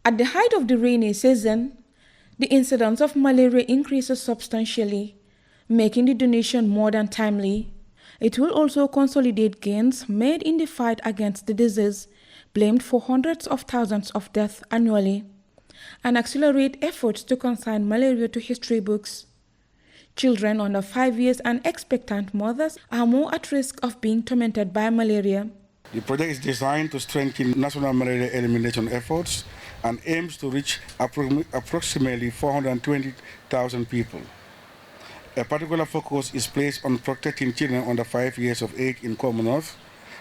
At the height of the rainy season, the incidence of malaria increases substantially, making the donation more than timely. It will also consolidate gains made in the fight against the disease, blamed for hundreds of thousands of deaths annually, and accelerate efforts to consign malaria to history books. Children under 5 years and expectant mothers are more at risk of being tormented by malaria. The project is designed to strengthen national malaria elimination efforts and aims to reach approximately 420,000 people. A particular focus is placed on protecting children under 5 years of age in Commonwealth,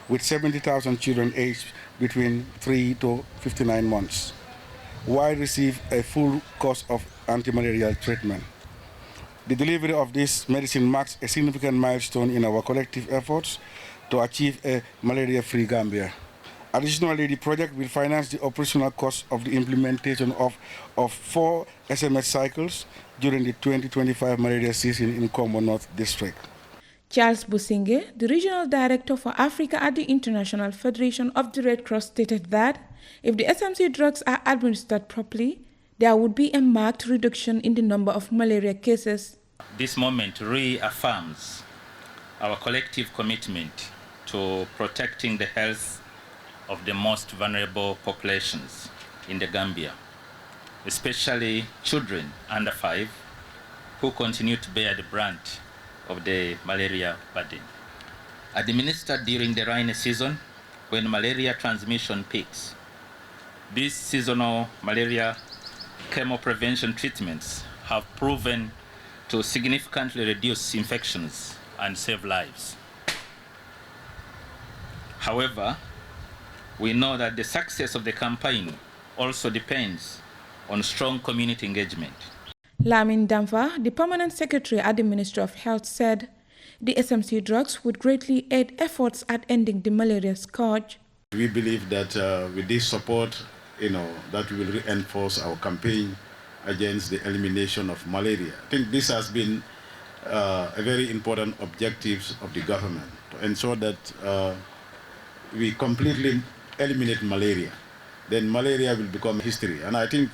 with 70,000 children aged between 3 to 59 months, while receive a full course of anti-malarial treatment. The delivery of this medicine marks a significant milestone in our collective efforts to achieve a malaria-free Gambia. Additionally, the project will finance the operational costs of the implementation of 4 SMS cycles during the 2025 malaria season in Kombo North District. Charles Businge, the Regional Director for Africa at the International Federation of the Red Cross, stated that if the SMC drugs are administered properly, there would be a marked reduction in the number of malaria cases. This moment reaffirms our collective commitment to protecting the health of the most vulnerable populations in the Gambia, especially children under 5 who continue to bear the brunt of the malaria burden. Administered during the rainy season, when malaria transmission peaks, these seasonal malaria chemoprevention treatments have proven to significantly reduce infections and save lives. However, we know that the success of the campaign also depends on strong community engagement. Lamin Damfa, the Permanent Secretary at the Ministry of Health, said the SMC drugs would greatly aid efforts at ending the malaria scourge. We believe that with this support, that we will reinforce our campaign against the elimination of malaria. I think this has been a very important objective of the government, to ensure that we completely eliminate malaria. Then malaria will become history. And I think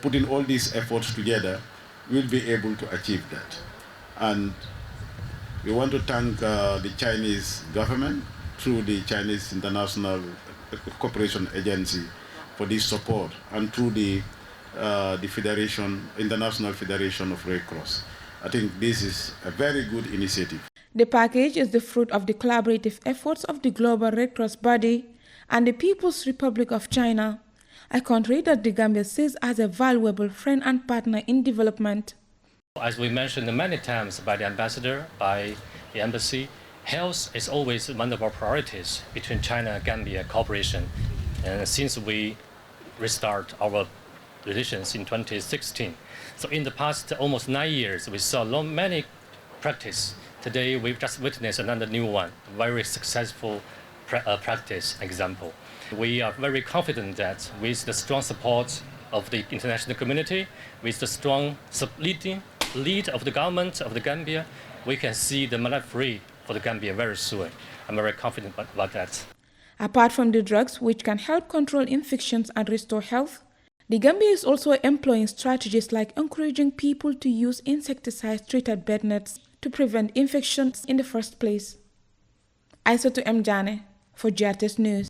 putting all these efforts together, we'll be able to achieve that. And we want to thank the Chinese government through the Chinese International Cooperation Agency for this support, and through the International Federation of Red Cross. I think this is a very good initiative. The package is the fruit of the collaborative efforts of the Global Red Cross body and the People's Republic of China, a country that the Gambia sees as a valuable friend and partner in development. As we mentioned many times by the ambassador, by the embassy, health is always one of our priorities between China and Gambia cooperation. And since we restart our relations in 2016, so in the past almost 9 years, we saw many practice. Today, we've just witnessed another new one, very successful practice example. We are very confident that with the strong support of the international community, with the strong lead of the government of the Gambia, we can see the malaria-free for the Gambia very soon. I'm very confident about that. Apart from the drugs which can help control infections and restore health, the Gambia is also employing strategies like encouraging people to use insecticide-treated bed nets to prevent infections in the first place. Aissatou M. Jane for GRTS News.